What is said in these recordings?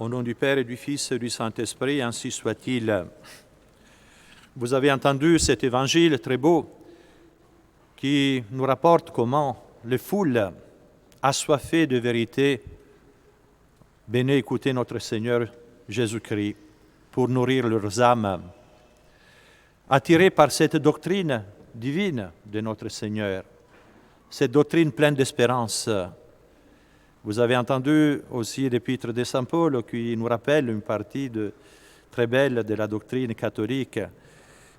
Au nom du Père et du Fils et du Saint-Esprit, ainsi soit-il. Vous avez entendu cet évangile très beau qui nous rapporte comment les foules assoiffées de vérité venaient écouter notre Seigneur Jésus-Christ pour nourrir leurs âmes. Attirés par cette doctrine divine de notre Seigneur, cette doctrine pleine d'espérance. Vous avez entendu aussi l'épître de Saint Paul qui nous rappelle une partie très belle de la doctrine catholique.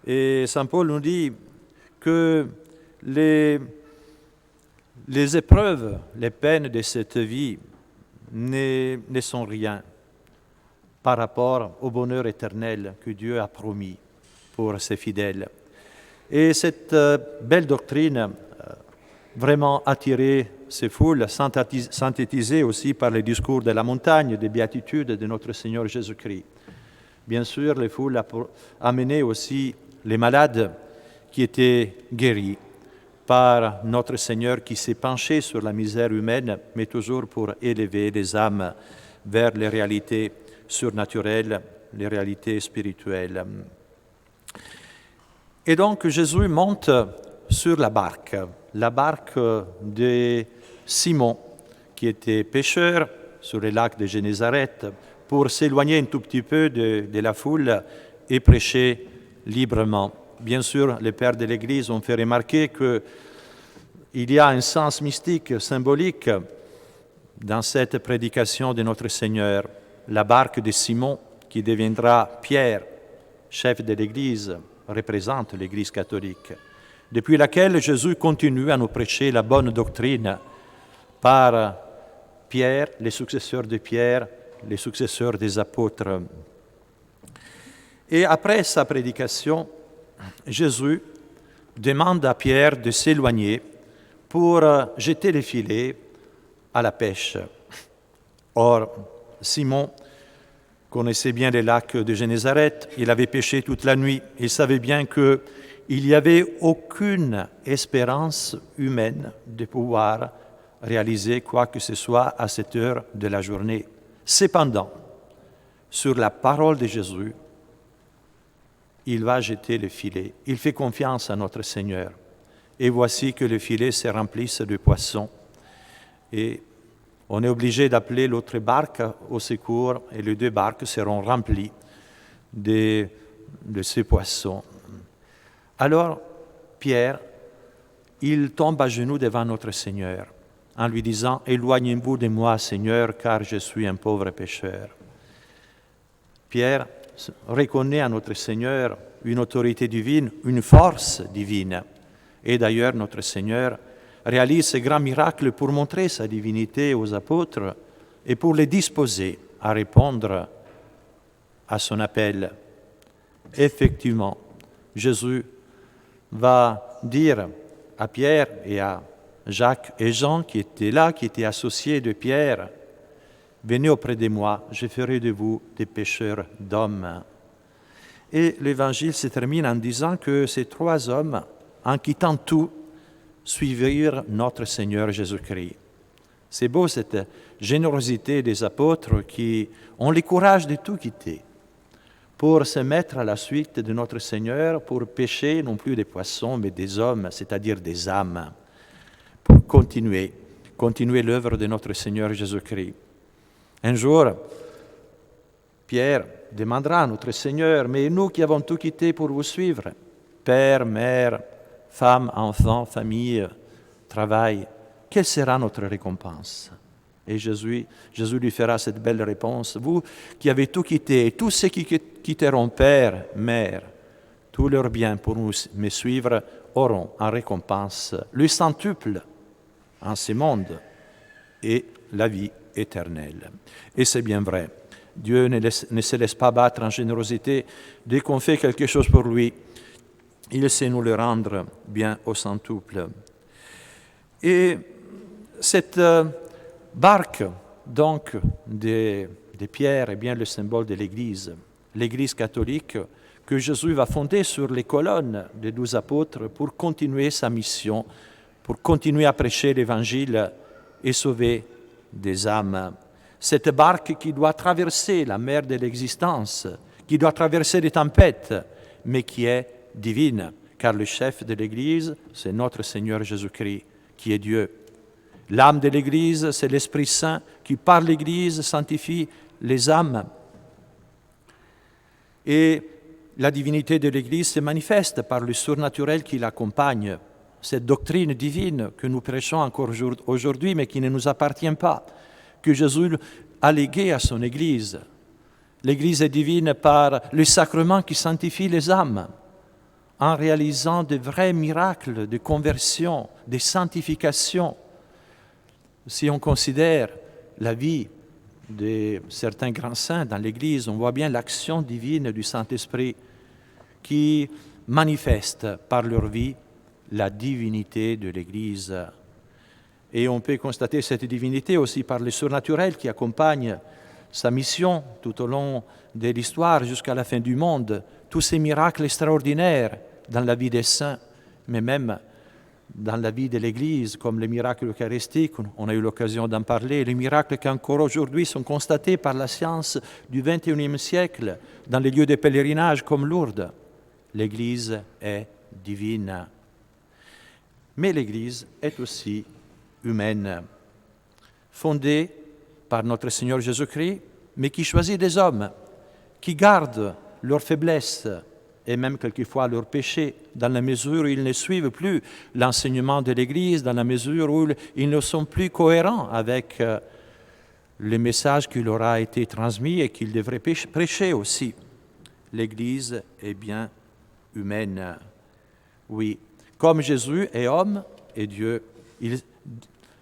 Et Saint Paul nous dit que les épreuves, les peines de cette vie ne sont rien par rapport au bonheur éternel que Dieu a promis pour ses fidèles. Et cette belle doctrine vraiment attiré ces foules, synthétisées aussi par les discours de la montagne, des béatitudes de notre Seigneur Jésus-Christ. Bien sûr, les foules amenaient aussi les malades qui étaient guéris par notre Seigneur qui s'est penché sur la misère humaine, mais toujours pour élever les âmes vers les réalités surnaturelles, les réalités spirituelles. Et donc Jésus monte sur la barque de Simon, qui était pêcheur sur le lac de Génézareth, pour s'éloigner un tout petit peu de la foule et prêcher librement. Bien sûr, les pères de l'Église ont fait remarquer qu'il y a un sens mystique, symbolique, dans cette prédication de notre Seigneur. La barque de Simon, qui deviendra Pierre, chef de l'Église, représente l'Église catholique, depuis laquelle Jésus continue à nous prêcher la bonne doctrine par Pierre, les successeurs de Pierre, les successeurs des apôtres. Et après sa prédication, Jésus demande à Pierre de s'éloigner pour jeter les filets à la pêche. Or, Simon connaissait bien les lacs de Génézareth, il avait pêché toute la nuit, il savait bien qu'il n'y avait aucune espérance humaine de pouvoir réaliser quoi que ce soit à cette heure de la journée. Cependant, sur la parole de Jésus, il va jeter le filet. Il fait confiance à notre Seigneur. Et voici que le filet se remplisse de poissons. Et on est obligé d'appeler l'autre barque au secours et les deux barques seront remplies de ces poissons. Alors, Pierre, il tombe à genoux devant notre Seigneur en lui disant « Éloignez-vous de moi, Seigneur, car je suis un pauvre pécheur. » Pierre reconnaît à notre Seigneur une autorité divine, une force divine. Et d'ailleurs, notre Seigneur réalise ce grand miracle pour montrer sa divinité aux apôtres et pour les disposer à répondre à son appel. Effectivement, Jésus va dire à Pierre et à Jacques et Jean qui étaient là, qui étaient associés de Pierre, « Venez auprès de moi, je ferai de vous des pêcheurs d'hommes. » Et l'Évangile se termine en disant que ces trois hommes, en quittant tout, suivirent notre Seigneur Jésus-Christ. C'est beau cette générosité des apôtres qui ont le courage de tout quitter pour se mettre à la suite de notre Seigneur, pour pêcher non plus des poissons, mais des hommes, c'est-à-dire des âmes, pour continuer l'œuvre de notre Seigneur Jésus-Christ. Un jour, Pierre demandera à notre Seigneur, « Mais nous qui avons tout quitté pour vous suivre, père, mère, femme, enfant, famille, travail, quelle sera notre récompense ?» Et Jésus lui fera cette belle réponse, « Vous qui avez tout quitté, et tous ceux qui quitteront père, mère, tous leurs biens pour me suivre, auront en récompense le centuple en ce monde et la vie éternelle. » Et c'est bien vrai. Dieu ne se laisse pas battre en générosité. Dès qu'on fait quelque chose pour lui, il sait nous le rendre bien au centuple. Et cette barque, donc, de Pierre est bien le symbole de l'Église catholique, que Jésus va fonder sur les colonnes des 12 apôtres pour continuer sa mission, pour continuer à prêcher l'Évangile et sauver des âmes. cette barque qui doit traverser la mer de l'existence, qui doit traverser des tempêtes, mais qui est divine, car le chef de l'Église, c'est notre Seigneur Jésus-Christ, qui est Dieu. L'âme de l'Église, c'est l'Esprit Saint qui, par l'Église, sanctifie les âmes. Et la divinité de l'Église se manifeste par le surnaturel qui l'accompagne, cette doctrine divine que nous prêchons encore aujourd'hui, mais qui ne nous appartient pas, que Jésus a léguée à son Église. L'Église est divine par le sacrement qui sanctifie les âmes, en réalisant de vrais miracles de conversion, de sanctification. Si on considère la vie de certains grands saints dans l'Église, on voit bien l'action divine du Saint-Esprit qui manifeste par leur vie la divinité de l'Église. Et on peut constater cette divinité aussi par le surnaturel qui accompagne sa mission tout au long de l'histoire jusqu'à la fin du monde. Tous ces miracles extraordinaires dans la vie des saints, mais même dans la vie de l'Église, comme les miracles eucharistiques, on a eu l'occasion d'en parler, les miracles qui encore aujourd'hui sont constatés par la science du XXIe siècle dans les lieux de pèlerinage comme Lourdes. L'Église est divine. Mais l'Église est aussi humaine, fondée par notre Seigneur Jésus-Christ, mais qui choisit des hommes, qui gardent leurs faiblesses et même quelquefois leurs péchés, dans la mesure où ils ne suivent plus l'enseignement de l'Église, dans la mesure où ils ne sont plus cohérents avec le message qui leur a été transmis et qu'ils devraient prêcher aussi. L'Église est bien humaine. Oui, comme Jésus est homme et Dieu,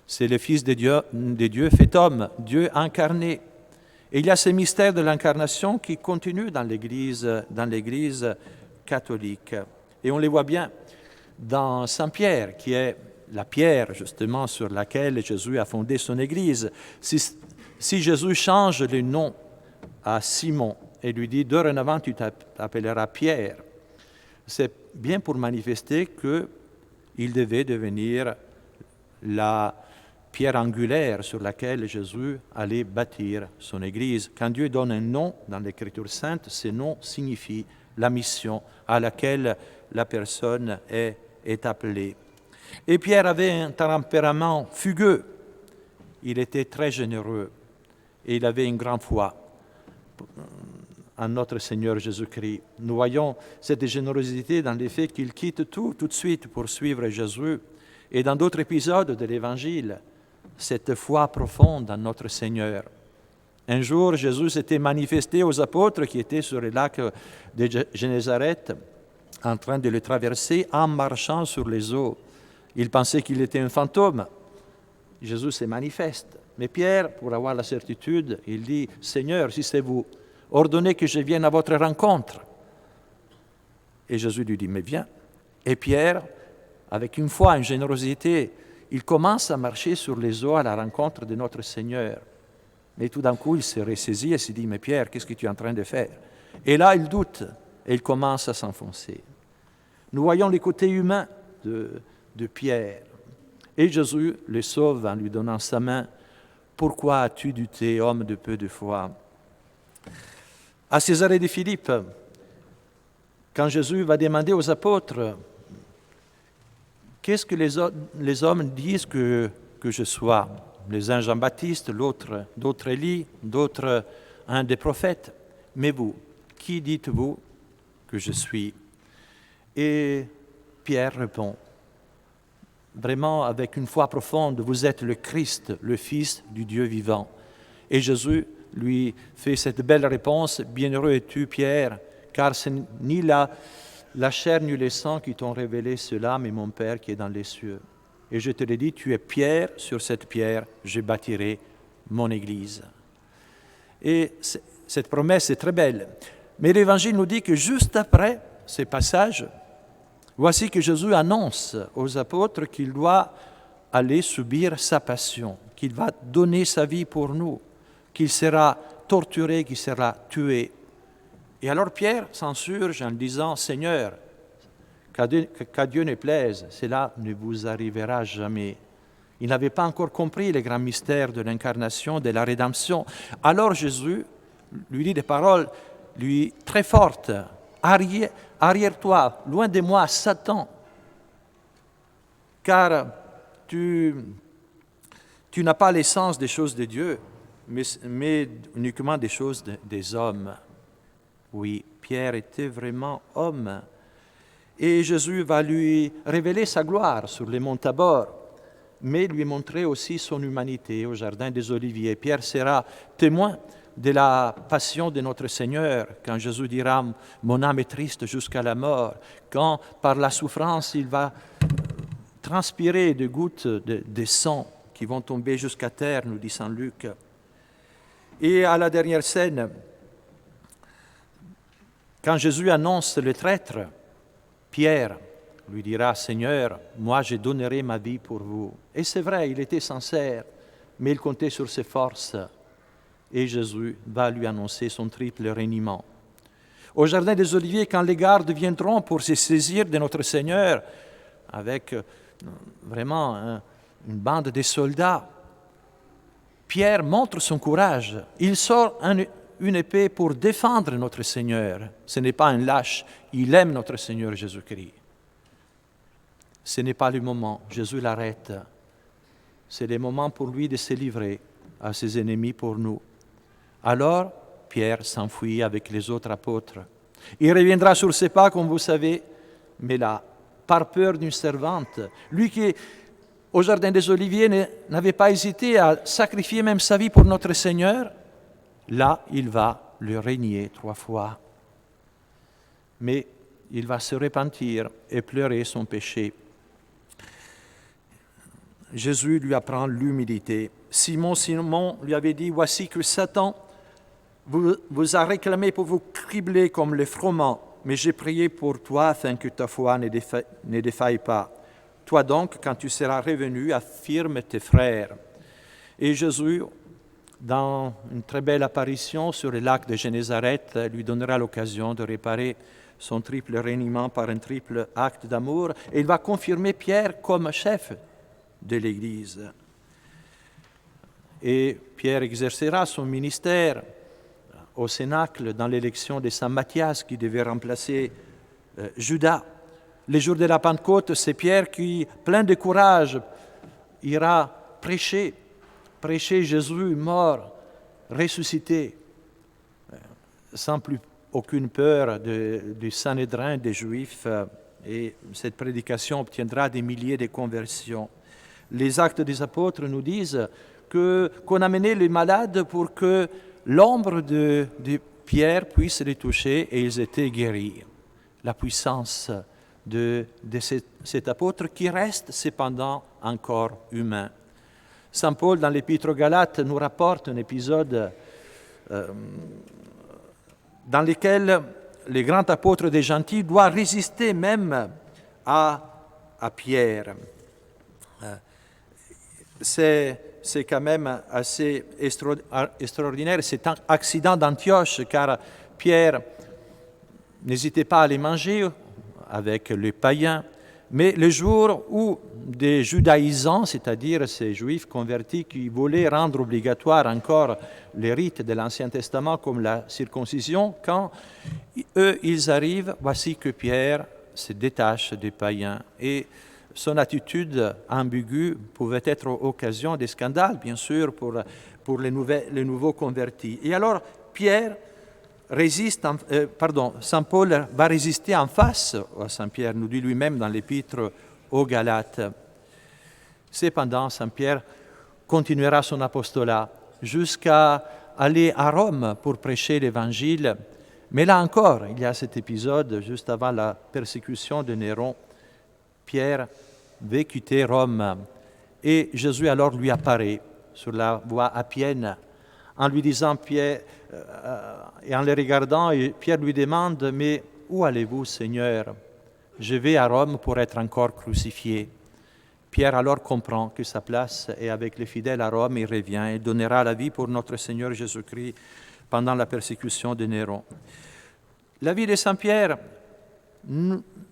c'est le Fils de Dieu fait homme, Dieu incarné. Et il y a ce mystère de l'incarnation qui continue dans l'Église catholique. Et on les voit bien dans Saint Pierre, qui est la pierre justement sur laquelle Jésus a fondé son Église. Si Jésus change le nom à Simon et lui dit « Dorénavant, tu t'appelleras Pierre », c'est bien pour manifester qu'il devait devenir la pierre angulaire sur laquelle Jésus allait bâtir son Église. Quand Dieu donne un nom dans l'Écriture sainte, ce nom signifie la mission à laquelle la personne est appelée. Et Pierre avait un tempérament fugueux. Il était très généreux et il avait une grande foi en notre Seigneur Jésus-Christ. Nous voyons cette générosité dans le fait qu'il quitte tout de suite pour suivre Jésus. Et dans d'autres épisodes de l'Évangile, cette foi profonde en notre Seigneur. Un jour, Jésus s'était manifesté aux apôtres qui étaient sur le lac de Génézareth, en train de le traverser en marchant sur les eaux. Ils pensaient qu'il était un fantôme. Jésus se manifeste. Mais Pierre, pour avoir la certitude, il dit « Seigneur, si c'est vous, ordonnez que je vienne à votre rencontre. » Et Jésus lui dit « Mais viens. » Et Pierre, avec une foi, une générosité, il commence à marcher sur les eaux à la rencontre de notre Seigneur. Mais tout d'un coup, il se ressaisit et se dit « Mais Pierre, qu'est-ce que tu es en train de faire ?» Et là, il doute et il commence à s'enfoncer. Nous voyons le côté humain de Pierre. Et Jésus le sauve en lui donnant sa main. « Pourquoi as-tu douté, homme de peu de foi ?» À Césarée de Philippe, quand Jésus va demander aux apôtres qu'est-ce que les hommes disent que je sois? Les uns Jean-Baptiste, d'autres Élie, d'autres un des prophètes. Mais vous, qui dites-vous que je suis? Et Pierre répond, vraiment avec une foi profonde, vous êtes le Christ, le Fils du Dieu vivant. Et Jésus lui fait cette belle réponse, bienheureux es-tu Pierre, car ce n'est ni la chair ni le sang qui t'ont révélé cela, mais mon Père qui est dans les cieux. Et je te l'ai dit, tu es pierre, sur cette pierre, je bâtirai mon Église. Et cette promesse est très belle. Mais l'Évangile nous dit que juste après ces passages, voici que Jésus annonce aux apôtres qu'il doit aller subir sa passion, qu'il va donner sa vie pour nous, qu'il sera torturé, qu'il sera tué. Et alors Pierre s'insurge en disant « Seigneur, qu'à Dieu ne plaise, cela ne vous arrivera jamais. Il n'avait pas encore compris les grands mystères de l'incarnation, de la rédemption. Alors Jésus lui dit des paroles très fortes. Arrière-toi, loin de moi, Satan, car tu n'as pas l'essence des choses de Dieu, mais uniquement des choses des hommes. Oui, Pierre était vraiment homme. Et Jésus va lui révéler sa gloire sur les monts Tabor, mais lui montrer aussi son humanité au Jardin des Oliviers. Pierre sera témoin de la passion de notre Seigneur, quand Jésus dira « Mon âme est triste jusqu'à la mort », quand par la souffrance il va transpirer des gouttes de sang qui vont tomber jusqu'à terre, nous dit Saint Luc. Et à la dernière scène, quand Jésus annonce le traître, Pierre lui dira « Seigneur, moi je donnerai ma vie pour vous ». Et c'est vrai, il était sincère, mais il comptait sur ses forces. Et Jésus va lui annoncer son triple reniement. Au Jardin des Oliviers, quand les gardes viendront pour se saisir de notre Seigneur, avec vraiment une bande de soldats, Pierre montre son courage. Il sort une épée pour défendre notre Seigneur. Ce n'est pas un lâche, il aime notre Seigneur Jésus-Christ. Ce n'est pas le moment, Jésus l'arrête. C'est le moment pour lui de se livrer à ses ennemis pour nous. Alors, Pierre s'enfuit avec les autres apôtres. Il reviendra sur ses pas, comme vous savez, mais là, par peur d'une servante, lui qui, au Jardin des Oliviers, n'avait pas hésité à sacrifier même sa vie pour notre Seigneur, là, il va le renier 3 fois. Mais il va se repentir et pleurer son péché. Jésus lui apprend l'humilité. Simon lui avait dit « Voici que Satan vous a réclamé pour vous cribler comme les froment, mais j'ai prié pour toi afin que ta foi ne défaille pas. Toi donc, quand tu seras revenu, affirme tes frères. » Et Jésus, dans une très belle apparition sur le lac de Génézareth, lui donnera l'occasion de réparer son triple reniement par un triple acte d'amour, et il va confirmer Pierre comme chef de l'Église. Et Pierre exercera son ministère au Cénacle dans l'élection de Saint Matthias qui devait remplacer Judas. Les jours de la Pentecôte, c'est Pierre qui, plein de courage, ira prêcher Jésus mort, ressuscité, sans plus aucune peur du Sanhédrin des Juifs. Et cette prédication obtiendra des milliers de conversions. Les actes des apôtres nous disent qu'on amenait les malades pour que l'ombre de Pierre puisse les toucher et ils étaient guéris. La puissance de cet apôtre qui reste cependant encore humain. Saint Paul, dans l'Épître aux Galates, nous rapporte un épisode dans lequel le grand apôtre des gentils doit résister même à Pierre. C'est quand même assez extraordinaire cet accident d'Antioche, car Pierre n'hésitait pas à les manger avec les païens, mais le jour où des judaïsants, c'est-à-dire ces juifs convertis qui voulaient rendre obligatoire encore les rites de l'Ancien Testament comme la circoncision, quand eux ils arrivent, voici que Pierre se détache des païens. Et son attitude ambiguë pouvait être occasion de scandales, bien sûr, pour les nouveaux convertis. Et alors, Saint Paul va résister en face à Saint Pierre, nous dit lui-même dans l'Épître aux Galates. Cependant, Saint Pierre continuera son apostolat jusqu'à aller à Rome pour prêcher l'Évangile. Mais là encore, il y a cet épisode juste avant la persécution de Néron. Pierre veut quitter Rome et Jésus alors lui apparaît sur la voie appienne en lui disant Pierre, et en le regardant, Pierre lui demande « Mais où allez-vous, Seigneur ? Je vais à Rome pour être encore crucifié. » Pierre alors comprend que sa place est avec les fidèles à Rome, il revient et donnera la vie pour notre Seigneur Jésus-Christ pendant la persécution de Néron. La vie de Saint Pierre,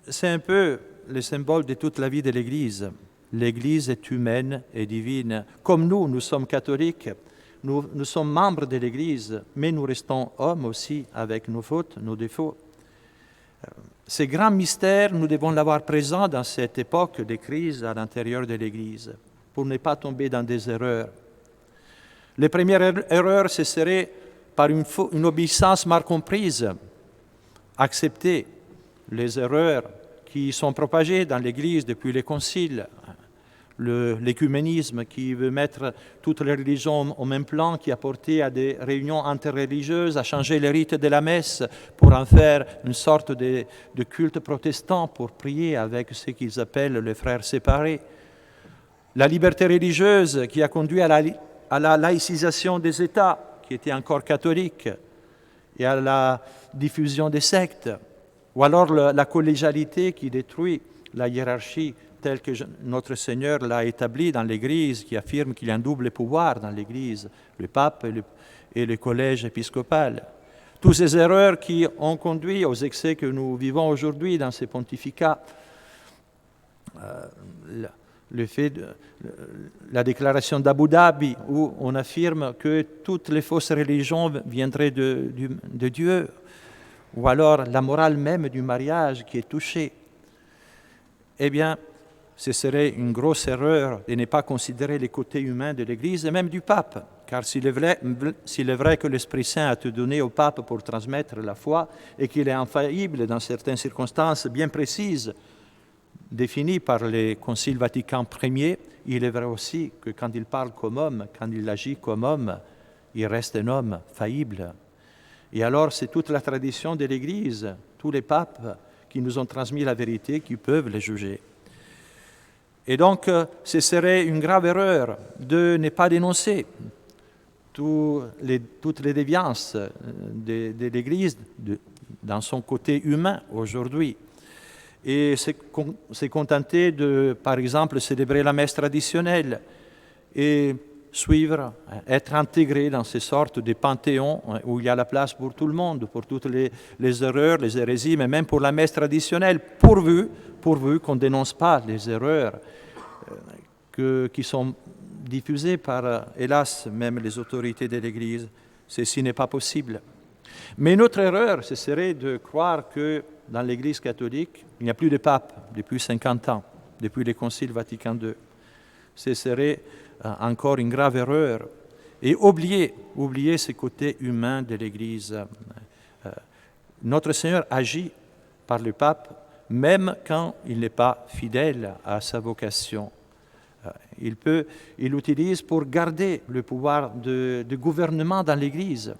c'est un peu le symbole de toute la vie de l'Église. l'Église est humaine et divine. Comme nous sommes catholiques, nous sommes membres de l'Église, mais nous restons hommes aussi avec nos fautes, nos défauts. Ces grands mystères, nous devons l'avoir présent dans cette époque de crise à l'intérieur de l'Église, pour ne pas tomber dans des erreurs. Les premières erreurs, ce serait par une obéissance mal comprise, accepter les erreurs qui sont propagées dans l'Église depuis les conciles, l'écuménisme qui veut mettre toutes les religions au même plan, qui a porté à des réunions interreligieuses, à changer les rites de la messe pour en faire une sorte de culte protestant pour prier avec ce qu'ils appellent les frères séparés. La liberté religieuse qui a conduit à la laïcisation des États, qui étaient encore catholiques, et à la diffusion des sectes, ou alors la collégialité qui détruit la hiérarchie telle que notre Seigneur l'a établie dans l'Église, qui affirme qu'il y a un double pouvoir dans l'Église, le pape et le collège épiscopal. Toutes ces erreurs qui ont conduit aux excès que nous vivons aujourd'hui dans ces pontificats, la déclaration d'Abu Dhabi, où on affirme que toutes les fausses religions viendraient de Dieu, ou alors la morale même du mariage qui est touchée. Eh bien, ce serait une grosse erreur de ne pas considérer les côtés humains de l'Église et même du pape, car s'il est vrai que l'Esprit Saint a été donné au pape pour transmettre la foi et qu'il est infaillible dans certaines circonstances bien précises, définies par les conciles Vatican Ier, il est vrai aussi que quand il parle comme homme, quand il agit comme homme, il reste un homme faillible. Et alors c'est toute la tradition de l'Église, tous les papes qui nous ont transmis la vérité, qui peuvent les juger. Et donc, ce serait une grave erreur de ne pas dénoncer toutes les déviances de l'Église dans son côté humain aujourd'hui. Et se contenter de, par exemple, célébrer la messe traditionnelle et suivre, être intégré dans ces sortes de panthéons où il y a la place pour tout le monde, pour toutes les erreurs, les hérésies, mais même pour la messe traditionnelle, pourvu qu'on ne dénonce pas les erreurs qui sont diffusées par, hélas, même les autorités de l'Église. Ceci n'est pas possible. Mais une autre erreur, ce serait de croire que dans l'Église catholique, il n'y a plus de pape depuis 50 ans, depuis le Concile Vatican II. Ce serait encore une grave erreur. Et oublier ce côté humain de l'Église. Notre Seigneur agit par le pape, même quand il n'est pas fidèle à sa vocation. Il l'utilise pour garder le pouvoir de gouvernement dans l'Église.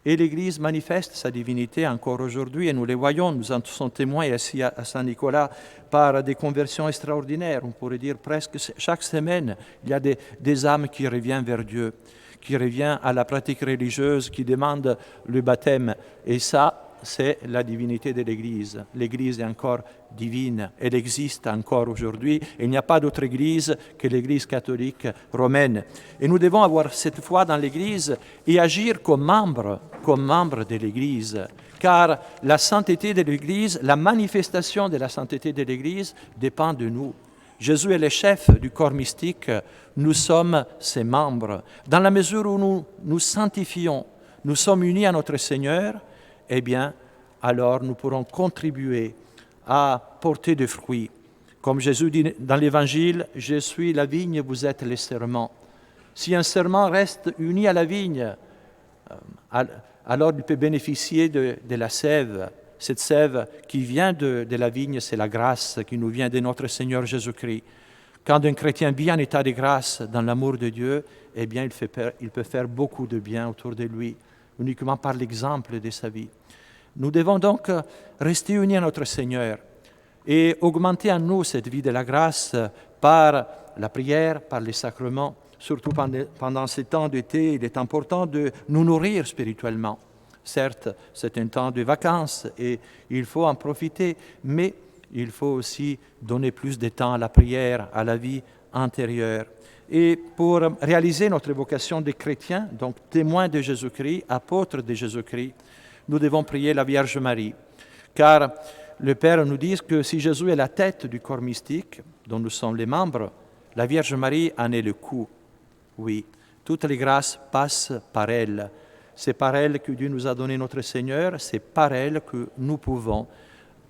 Et l'Église manifeste sa divinité encore aujourd'hui, et nous les voyons, nous en sommes témoins ici à Saint-Nicolas, par des conversions extraordinaires. On pourrait dire presque chaque semaine, il y a des âmes qui reviennent vers Dieu, qui reviennent à la pratique religieuse, qui demandent le baptême. Et ça, c'est la divinité de l'Église. L'Église est encore divine, elle existe encore aujourd'hui. Il n'y a pas d'autre Église que l'Église catholique romaine. Et nous devons avoir cette foi dans l'Église et agir comme membres de l'Église. Car la sainteté de l'Église, la manifestation de la sainteté de l'Église dépend de nous. Jésus est le chef du corps mystique, nous sommes ses membres. Dans la mesure où nous nous sanctifions, nous sommes unis à notre Seigneur, eh bien, alors nous pourrons contribuer à porter des fruits. Comme Jésus dit dans l'Évangile, « Je suis la vigne, vous êtes les serments ». Si un serment reste uni à la vigne, alors il peut bénéficier de la sève. Cette sève qui vient de la vigne, c'est la grâce qui nous vient de notre Seigneur Jésus-Christ. Quand un chrétien vit en état de grâce dans l'amour de Dieu, eh bien, il peut faire beaucoup de bien autour de lui, uniquement par l'exemple de sa vie. Nous devons donc rester unis à notre Seigneur et augmenter en nous cette vie de la grâce par la prière, par les sacrements. Surtout pendant ces temps d'été, il est important de nous nourrir spirituellement. Certes, c'est un temps de vacances et il faut en profiter, mais il faut aussi donner plus de temps à la prière, à la vie intérieure. Et pour réaliser notre vocation de chrétiens, donc témoins de Jésus-Christ, apôtres de Jésus-Christ, nous devons prier la Vierge Marie, car le Père nous dit que si Jésus est la tête du corps mystique, dont nous sommes les membres, la Vierge Marie en est le cou. Oui, toutes les grâces passent par elle. C'est par elle que Dieu nous a donné notre Seigneur, c'est par elle que nous pouvons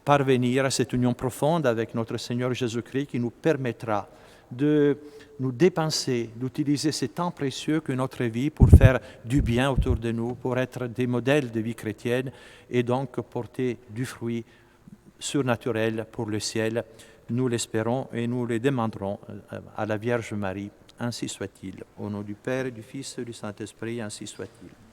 parvenir à cette union profonde avec notre Seigneur Jésus-Christ qui nous permettra de nous dépenser, d'utiliser ces temps précieux que notre vie pour faire du bien autour de nous, pour être des modèles de vie chrétienne et donc porter du fruit surnaturel pour le ciel. Nous l'espérons et nous le demanderons à la Vierge Marie. Ainsi soit-il. Au nom du Père, du Fils et du Saint-Esprit, ainsi soit-il.